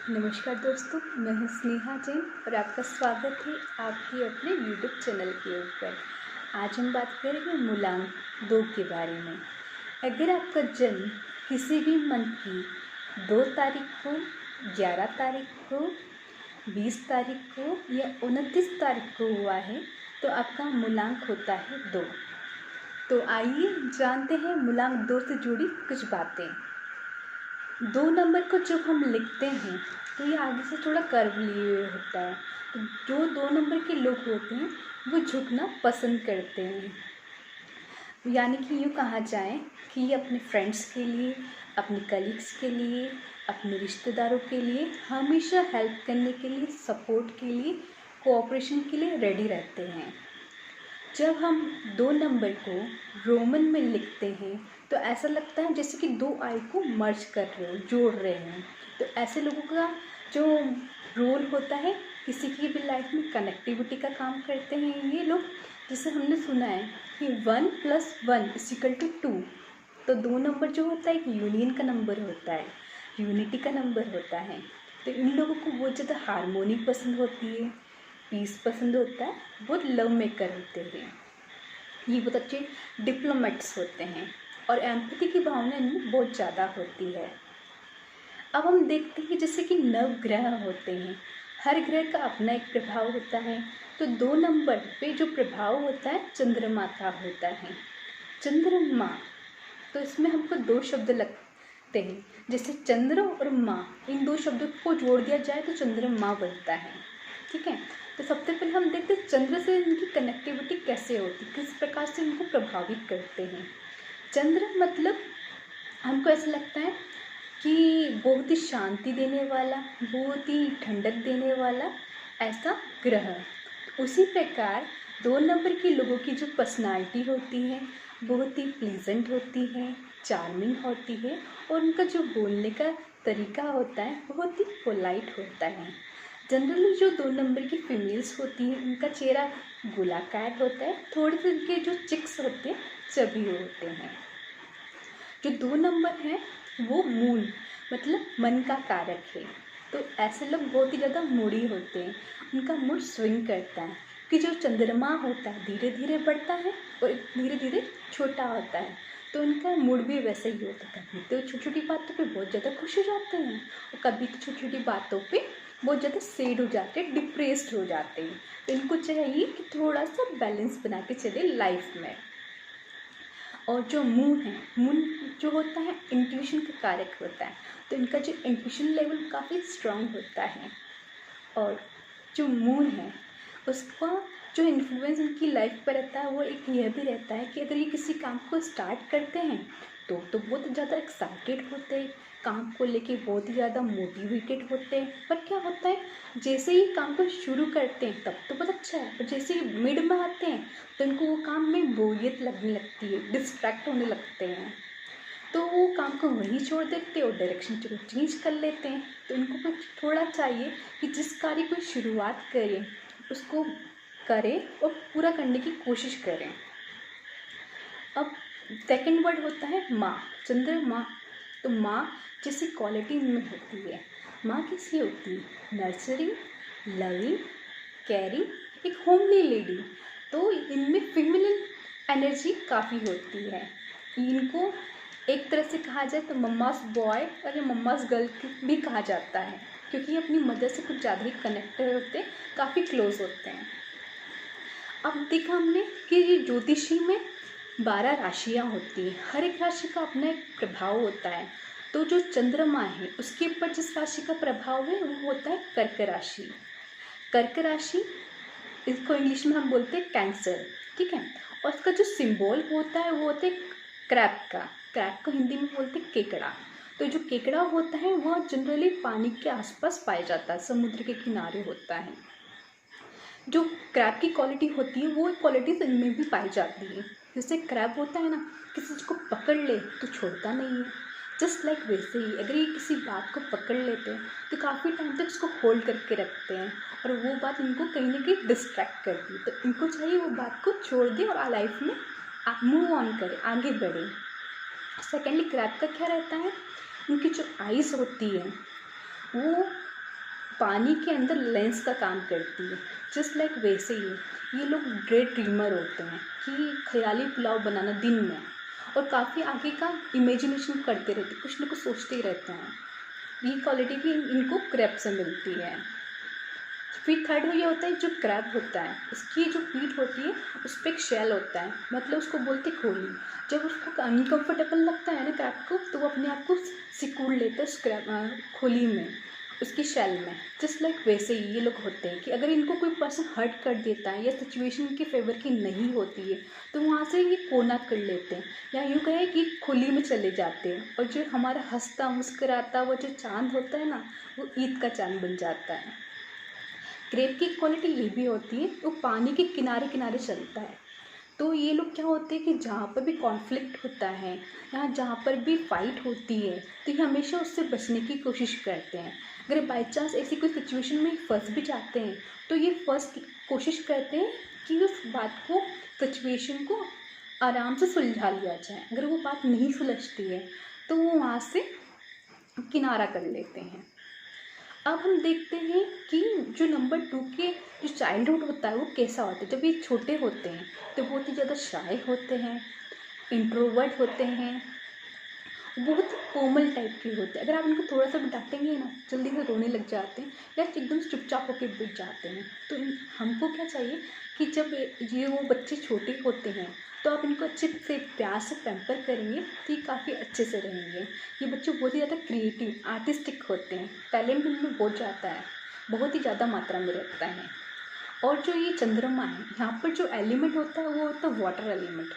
नमस्कार दोस्तों, मैं हूँ स्नेहा जैन और आपका स्वागत है आपके अपने YouTube चैनल के ऊपर। आज हम बात करेंगे मूलांक 2 के बारे में। अगर आपका जन्म किसी भी मंथ की 2 तारीख को, 11 तारीख को, 20 तारीख को या 29 तारीख को हुआ है तो आपका मूलांक होता है 2। तो आइए जानते हैं मूलांक 2 से जुड़ी कुछ बातें। 2 नंबर को जब हम लिखते हैं तो ये आगे से थोड़ा कर्व लिए हुए होता है। तो जो 2 नंबर के लोग होते हैं वो झुकना पसंद करते हैं, यानी कि यूँ कहा जाए कि ये अपने फ्रेंड्स के लिए, अपने कलीग्स के लिए, अपने रिश्तेदारों के लिए हमेशा हेल्प करने के लिए, सपोर्ट के लिए, कोऑपरेशन के लिए रेडी रहते हैं। जब हम 2 नंबर को रोमन में लिखते हैं तो ऐसा लगता है जैसे कि 2 आई को मर्ज कर रहे हो, जोड़ रहे हैं। तो ऐसे लोगों का जो रोल होता है किसी की भी लाइफ में कनेक्टिविटी का काम करते हैं ये लोग। जैसे हमने सुना है कि 1 + 1 = 2। तो 2 नंबर जो होता है एक यूनियन का नंबर होता है, यूनिटी का नंबर होता है। तो इन लोगों को बहुत ज़्यादा हारमोनी पसंद होती है, पीस पसंद होता है, बहुत लव मेकर होते हैं, ये बहुत अच्छे डिप्लोमेट्स होते हैं और एम्पैथी की भावना इनमें बहुत ज़्यादा होती है। अब हम देखते हैं जैसे कि नवग्रह होते हैं, हर ग्रह का अपना एक प्रभाव होता है। तो 2 नंबर पे जो प्रभाव होता है चंद्रमा का होता है। चंद्रमा, तो इसमें हमको 2 शब्द लगते हैं, जैसे चंद्र और माँ, इन 2 शब्दों को जोड़ दिया जाए तो चंद्रमा बनता है। ठीक है, तो सबसे पहले हम देखते हैं चंद्र से इनकी कनेक्टिविटी कैसे होती है, किस प्रकार से इनको प्रभावित करते हैं। चंद्र मतलब हमको ऐसा लगता है कि बहुत ही शांति देने वाला, बहुत ही ठंडक देने वाला ऐसा ग्रह। उसी प्रकार 2 नंबर के लोगों की जो पर्सनालिटी होती है बहुत ही प्लीजेंट होती है, चार्मिंग होती है और उनका जो बोलने का तरीका होता है बहुत ही पोलाइट होता है। जनरली जो 2 नंबर की फीमेल्स होती हैं उनका चेहरा गोलाकार होता है, थोड़े से उनके जो चिक्स होते हैं चबी होते हैं। जो 2 नंबर हैं वो मूल मतलब मन का कारक है। तो ऐसे लोग बहुत ही ज़्यादा मूडी होते हैं, उनका मूड स्विंग करता है कि जो चंद्रमा होता है धीरे धीरे बढ़ता है और धीरे धीरे छोटा होता है। तो उनका मूड भी वैसे ही होता है, कभी तो छोटी छोटी बातों पे बहुत ज़्यादा खुश हो जाते हैं और कभी तो छोटी छोटी बातों पे बहुत ज़्यादा सैड हो जाते हैं, डिप्रेस्ड हो जाते हैं। तो इनको चाहिए कि थोड़ा सा बैलेंस बना के चले लाइफ में। और जो मून है, मून जो होता है इंट्यूशन का कारक होता है। तो इनका जो इंट्यूशन लेवल काफ़ी स्ट्रांग होता है और जो मून है उसका जो इन्फ्लुएंस इनकी लाइफ पर रहता है वो एक यह भी रहता है कि अगर ये किसी काम को स्टार्ट करते हैं तो बहुत ज़्यादा एक्साइटेड होते हैं, काम को लेके बहुत ही ज़्यादा मोटिवेटेड होते हैं। पर क्या होता है जैसे ही काम को शुरू करते हैं तब तो बहुत अच्छा है, पर जैसे ही मिड में आते हैं तो इनको वो काम में बोरियत लगने लगती है, डिस्ट्रैक्ट होने लगते हैं। तो वो काम को वहीं छोड़ देते और डायरेक्शन को चेंज कर लेते हैं। तो इनको कुछ थोड़ा चाहिए कि जिस कार्य को शुरुआत करें उसको करें और पूरा करने की कोशिश करें। अब सेकंड वर्ड होता है माँ, चंद्रमा। तो माँ जैसी क्वालिटी में होती है। माँ कैसी होती है? नर्सरिंग, लविंग, केयरिंग, एक होमली लेडी। तो इनमें फीमेल एनर्जी काफ़ी होती है। इनको एक तरह से कहा जाए तो मम्मास बॉय और या मम्मास गर्ल भी कहा जाता है, क्योंकि ये अपनी मदर से कुछ ज़्यादा ही कनेक्टेड होते हैं, काफ़ी क्लोज होते हैं। अब देखा हमने कि ये ज्योतिषी में 12 राशियाँ होती हैं, हर एक राशि का अपना एक प्रभाव होता है। तो जो चंद्रमा है उसके ऊपर जिस राशि का प्रभाव है वो होता है कर्क राशि। कर्क राशि, इसको इंग्लिश में हम बोलते हैं कैंसर। ठीक है, और उसका जो सिंबल होता है वो होता है क्रैब का। क्रैब को हिंदी में बोलते हैं केकड़ा। तो जो केकड़ा होता है वह जनरली पानी के आसपास पाया जाता है, समुद्र के किनारे होता है। जो क्रैब की क्वालिटी होती है वो क्वालिटीज इनमें भी पाई जाती है। जैसे क्रैब होता है ना, किसी चीज़ को पकड़ ले तो छोड़ता नहीं है, जस्ट लाइक वैसे ही अगर ये किसी बात को पकड़ लेते हैं तो काफ़ी टाइम तक उसको होल्ड करके रखते हैं और वो बात इनको कहीं ना कहीं डिस्ट्रैक्ट करती है। तो इनको चाहिए वो बात को छोड़ दें और लाइफ में मूव ऑन करें, आगे बढ़ें। सेकेंडली क्रैब का क्या रहता है, उनकी जो आइज़ होती है वो पानी के अंदर लेंस का काम करती है। जस्ट लाइक वैसे ही ये लोग डे ड्रीमर होते हैं कि ख्याली पुलाव बनाना दिन में, और काफ़ी आगे का इमेजिनेशन करते रहते हैं, कुछ ना कुछ सोचते ही रहते हैं। ये क्वालिटी भी इनको क्रैब से मिलती है। फिर थर्ड ये होता है, जो क्रैब होता है उसकी जो पीठ होती है उस पर एक शेल होता है, मतलब उसको बोलते खोली। जब उसको अनकंफर्टेबल लगता है ना क्रैब को, तो वो अपने आप को सिकुड़ लेता है उस क्रैब खोली में, उसकी शेल में। जस्ट लाइक वैसे ही ये लोग होते हैं कि अगर इनको कोई पर्सन हर्ट कर देता है या सिचुएशन इनके फेवर की नहीं होती है, तो वहाँ से ये कोना कर लेते हैं, या यूँ कहें कि खोली में चले जाते हैं। और जो हमारा हंसता मुस्कुराता वो जो चाँद होता है ना, वो ईद का चाँद बन जाता है। क्रेब की क्वालिटी ये भी होती है, वो पानी के किनारे किनारे चलता है। तो ये लोग क्या होते हैं कि जहाँ पर भी कॉन्फ्लिक्ट होता है या जहाँ पर भी फाइट होती है, तो ये हमेशा उससे बचने की कोशिश करते हैं। अगर बाई चांस ऐसी कोई सिचुएशन में फंस भी जाते हैं, तो ये फर्स्ट कोशिश करते हैं कि उस बात को, सिचुएशन को आराम से सुलझा लिया जाए। अगर वो बात नहीं सुलझती है तो वो वहाँ से किनारा कर लेते हैं। अब हम देखते हैं कि जो नंबर 2 के जो चाइल्डहुड होता है वो कैसा होता है। जब ये छोटे होते हैं तो बहुत ही ज़्यादा शाय होते हैं, इंट्रोवर्ट होते हैं, बहुत कोमल टाइप के होते हैं। अगर आप इनको थोड़ा सा भी डांटेंगे ना, जल्दी से रोने लग जाते हैं या एकदम चुपचाप होकर बैठ जाते हैं। तो हमको क्या चाहिए कि जब ये वो बच्चे छोटे होते हैं तो आप इनको अच्छे से प्यार से पैम्पर करेंगे तो ये काफ़ी अच्छे से रहेंगे। ये बच्चे बहुत ही ज़्यादा क्रिएटिव आर्टिस्टिक होते हैं, टैलेंट इनमें बहुत ज़्यादा है, बहुत ही ज़्यादा मात्रा में रहता है। और जो ये चंद्रमा है, यहाँ पर जो एलिमेंट होता है वो होता है वाटर एलिमेंट।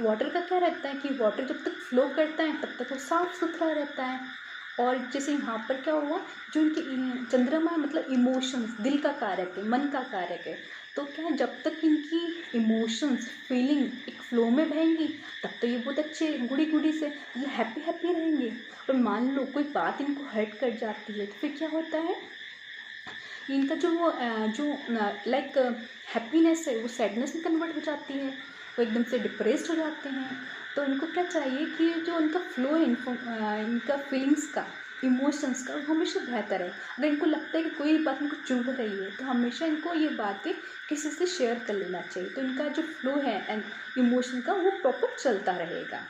वाटर का क्या रहता है कि वाटर जब तक फ्लो करता है तब तक वो साफ़ सुथरा रहता है। और जैसे यहाँ पर क्या हुआ, जो इनकी चंद्रमा है मतलब इमोशंस, दिल का कारक है, मन का कारक है। तो क्या है, जब तक इनकी इमोशंस फीलिंग एक फ्लो में बहेंगी तब तो ये बहुत अच्छे गुड़ी गुड़ी से मतलब हैप्पी हैप्पी रहेंगे। और मान लो कोई बात इनको हर्ट कर जाती है तो फिर क्या होता है, इनका जो लाइक हैप्पीनेस है वो सैडनेस में कन्वर्ट हो जाती है, वो एकदम से डिप्रेस्ड हो जाते हैं। तो इनको क्या चाहिए कि जो उनका फ्लो है इनका फीलिंग्स का, इमोशंस का, वो हमेशा बेहतर है। अगर इनको लगता है कि कोई बात इनको चुभ रही है तो हमेशा इनको ये बातें किसी से शेयर कर लेना चाहिए, तो इनका जो फ्लो है एंड इमोशन का वो प्रॉपर चलता रहेगा।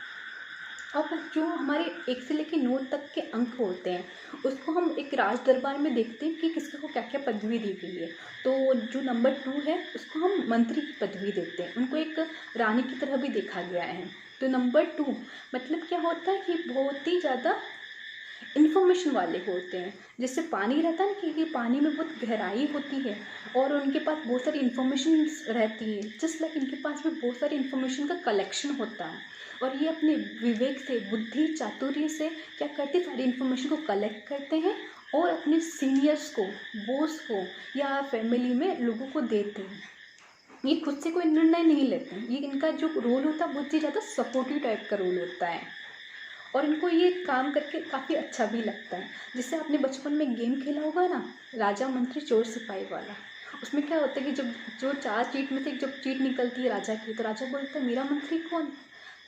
अब जो हमारे 1 से लेकर 9 तक के अंक होते हैं उसको हम एक राज दरबार में देखते हैं कि किसको को क्या क्या पदवी दी गई है। तो जो नंबर 2 है उसको हम मंत्री की पदवी देते हैं, उनको एक रानी की तरह भी देखा गया है। तो नंबर 2 मतलब क्या होता है कि बहुत ही ज़्यादा इन्फॉर्मेशन वाले होते हैं। जैसे पानी रहता है ना कि पानी में बहुत गहराई होती है और उनके पास बहुत सारी इन्फॉर्मेशन रहती है, जस्ट लाइक इनके पास भी बहुत सारी इन्फॉर्मेशन का कलेक्शन होता है। और ये अपने विवेक से, बुद्धि चातुर्य से क्या करते हैं, सारी इन्फॉर्मेशन को कलेक्ट करते हैं और अपने सीनियर्स को, बॉस को या फैमिली में लोगों को देते हैं। ये खुद से कोई निर्णय नहीं लेते हैं, ये इनका जो रोल होता है बहुत ही ज़्यादा सपोर्टिव टाइप का रोल होता है। और इनको ये काम करके काफ़ी अच्छा भी लगता है। जैसे आपने बचपन में गेम खेला होगा ना, राजा मंत्री चोर सिपाही वाला। उसमें क्या होता है कि जब जो 4 चीट में से जब चीट निकलती है राजा की, तो राजा बोलता है मेरा मंत्री कौन,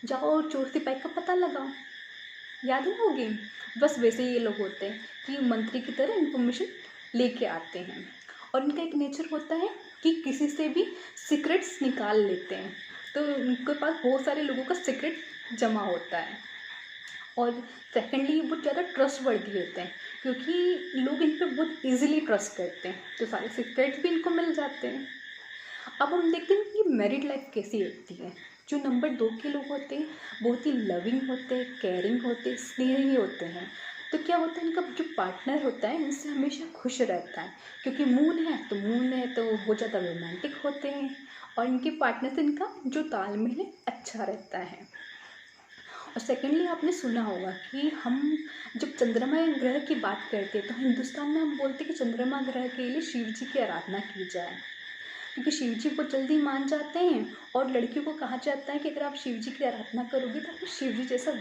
जाओ और चोर सिपाही का पता लगाओ। याद है ना वो गेम? बस वैसे ही ये लोग होते हैं कि मंत्री की तरह इन्फॉर्मेशन लेके आते हैं। और इनका एक नेचर होता है कि किसी से भी सीक्रेट्स निकाल लेते हैं। तो उनके पास बहुत सारे लोगों का सीक्रेट जमा होता है। और सेकेंडली ये बहुत ज़्यादा ट्रस्टवर्दी होते हैं क्योंकि लोग इन पर बहुत इजीली ट्रस्ट करते हैं, तो सारे सीक्रेट्स भी इनको मिल जाते हैं। अब हम देखते हैं कि मैरिड लाइफ कैसी होती है। जो नंबर 2 के लोग होते हैं बहुत ही लविंग होते हैं, केयरिंग होते हैं, स्नेही होते हैं। तो क्या होता है, इनका जो पार्टनर होता है इनसे हमेशा खुश रहता है, क्योंकि मून है तो बहुत ज़्यादा रोमांटिक होते हैं और इनके पार्टनर से इनका जो तालमेल है अच्छा रहता है। और सेकेंडली आपने सुना होगा कि हम जब चंद्रमा ग्रह की बात करते हैं तो हिंदुस्तान में हम बोलते हैं कि चंद्रमा ग्रह के लिए शिव जी की आराधना की जाए, क्योंकि शिव जी को जल्दी मान जाते हैं। और लड़कियों को कहा जाता है कि अगर आप शिव जी की आराधना करोगे तो आपको शिव जी जैसा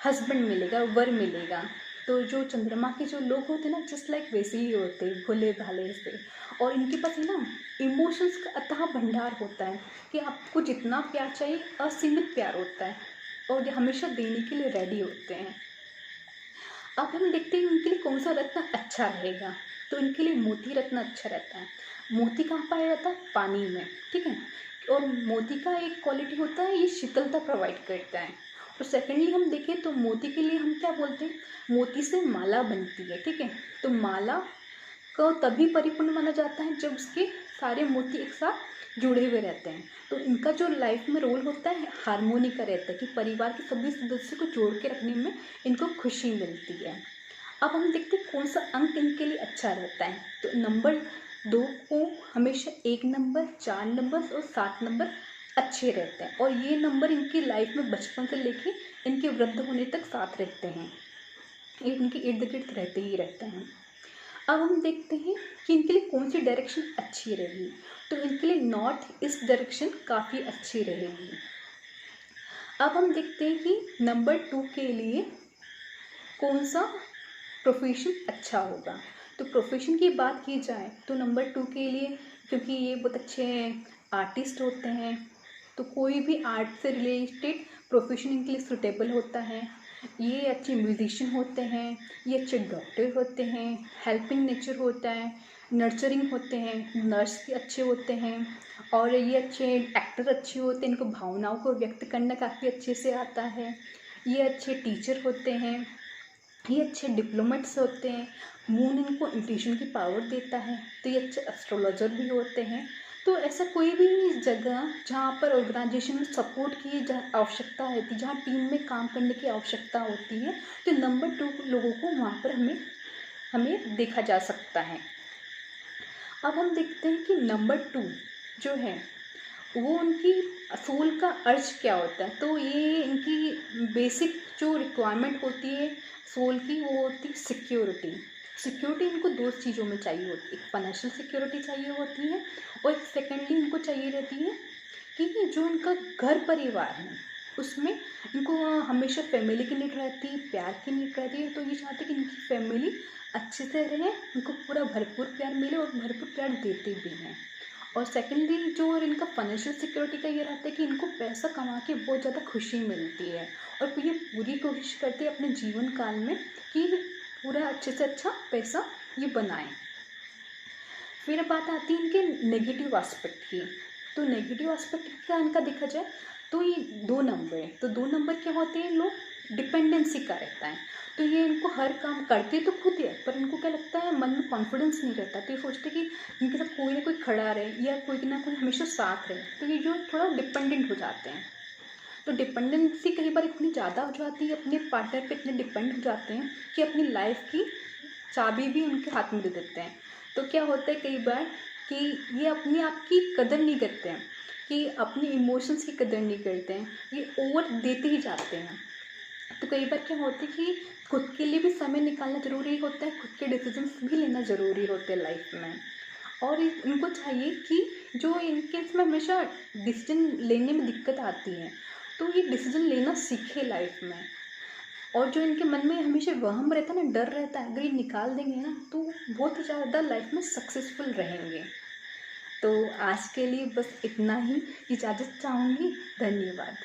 हस्बैंड मिलेगा, वर मिलेगा। तो जो चंद्रमा के जो लोग होते हैं ना, जस्ट लाइक वैसे ही होते हैं, भोले भाले से। और इनके पास है ना इमोशंस का अथाह भंडार होता है कि आपको जितना प्यार चाहिए असीमित प्यार होता है और ये हमेशा देने के लिए रेडी होते हैं। अब हम देखते हैं इनके लिए कौन सा रत्न अच्छा रहेगा। तो इनके लिए मोती रत्न अच्छा रहता है। मोती कहाँ पाया जाता है? पानी में, ठीक है। और मोती का एक क्वालिटी होता है, ये शीतलता प्रोवाइड करता है। और सेकेंडली हम देखें तो मोती के लिए हम क्या बोलते हैं, मोती से माला बनती है, ठीक है। तो माला को तभी परिपूर्ण माना जाता है जब उसके सारे मोती एक साथ जुड़े हुए रहते हैं। तो इनका जो लाइफ में रोल होता है हारमोनी का रहता है, कि परिवार के सभी सदस्यों को जोड़ के रखने में इनको खुशी मिलती है। अब हम देखते हैं कौन सा अंक इनके लिए अच्छा रहता है। तो नंबर 2 को हमेशा 1 नंबर, 4 नंबर और 7 नंबर अच्छे रहते हैं। और ये नंबर इनकी लाइफ में बचपन से लेके इनके वृद्ध होने तक साथ रहते हैं, ये इनके इर्द गिर्द रहते ही रहते हैं। अब हम देखते हैं कि इनके लिए कौन सी डायरेक्शन अच्छी रहेगी। तो इनके लिए नॉर्थ ईस्ट डायरेक्शन काफ़ी अच्छी रहेगी। अब हम देखते हैं कि नंबर 2 के लिए कौन सा प्रोफेशन अच्छा होगा। तो प्रोफेशन की बात की जाए तो नंबर 2 के लिए, क्योंकि ये बहुत अच्छे आर्टिस्ट होते हैं, तो कोई भी आर्ट से रिलेटेड प्रोफेशन इनके लिए सूटेबल होता है। ये अच्छे म्यूजिशियन होते हैं, ये अच्छे डॉक्टर होते हैं, हेल्पिंग नेचर होता है, नर्चरिंग होते हैं, नर्स भी अच्छे होते हैं, और ये अच्छे एक्टर अच्छे होते हैं, इनको भावनाओं को व्यक्त करना काफ़ी अच्छे से आता है। ये अच्छे टीचर होते हैं, ये अच्छे डिप्लोमेट्स होते हैं, मून इनको इंट्यूशन की पावर देता है। तो ये अच्छे एस्ट्रोलॉजर भी होते हैं। तो ऐसा कोई भी जगह जहाँ पर ऑर्गेनाइजेशन में सपोर्ट की आवश्यकता होती है, जहाँ टीम में काम करने की आवश्यकता होती है, तो नंबर 2 लोगों को वहाँ पर हमें देखा जा सकता है। अब हम देखते हैं कि नंबर 2 जो है वो उनकी सोल का अर्ज क्या होता है। तो ये इनकी बेसिक जो रिक्वायरमेंट होती है सोल की, वो होती है सिक्योरिटी। सिक्योरिटी इनको 2 चीज़ों में चाहिए होती है, एक फाइनेंशियल सिक्योरिटी चाहिए होती है, और एक सेकेंडली इनको चाहिए रहती है कि जो इनका घर परिवार है उसमें इनको हमेशा फैमिली की नीड रहती है, प्यार की नीड रहती है। तो ये चाहते हैं कि इनकी फैमिली अच्छे से रहे, इनको पूरा भरपूर प्यार मिले, और भरपूर प्यार देते भी हैं। और सेकेंडली जो और इनका फाइनेंशियल सिक्योरिटी का ये रहता है कि इनको पैसा कमा के बहुत ज़्यादा खुशी मिलती है, और ये पूरी कोशिश करते हैं अपने जीवन काल में कि पूरा अच्छे से अच्छा पैसा ये बनाएं। फिर बात आती है इनके नेगेटिव एस्पेक्ट की। तो नेगेटिव एस्पेक्ट का इनका देखा जाए तो ये 2 नंबर है। तो 2 नंबर क्या होते हैं, लोग डिपेंडेंसी का रहता है। तो ये इनको हर काम करते तो खुद है, पर इनको क्या लगता है, मन में कॉन्फिडेंस नहीं रहता। तो ये सोचते कि इनके साथ कोई ना कोई खड़ा रहे, या कोई ना कोई हमेशा साथ रहे। तो ये जो थोड़ा डिपेंडेंट हो जाते हैं। तो डिपेंडेंसी कई बार इतनी ज़्यादा हो जाती है, अपने पार्टनर पे इतने डिपेंड हो जाते हैं कि अपनी लाइफ की चाबी भी उनके हाथ में दे देते हैं। तो क्या होता है कई बार कि ये अपने आप की कदर नहीं करते हैं, कि अपने इमोशंस की कदर नहीं करते हैं, ये ओवर देते ही जाते हैं। तो कई बार क्या होता है कि खुद के लिए भी समय निकालना ज़रूरी होता है, खुद के डिसीजंस भी लेना ज़रूरी होते हैं लाइफ में। और इनको चाहिए कि जो इनके इसमें हमेशा डिसीजन लेने में दिक्कत आती है, तो ये डिसीजन लेना सीखे लाइफ में। और जो इनके मन में हमेशा वहम रहता है ना, डर रहता है, अगर ये निकाल देंगे ना तो बहुत ही ज़्यादा लाइफ में सक्सेसफुल रहेंगे। तो आज के लिए बस इतना ही, इजाज़त चाहूँगी। धन्यवाद।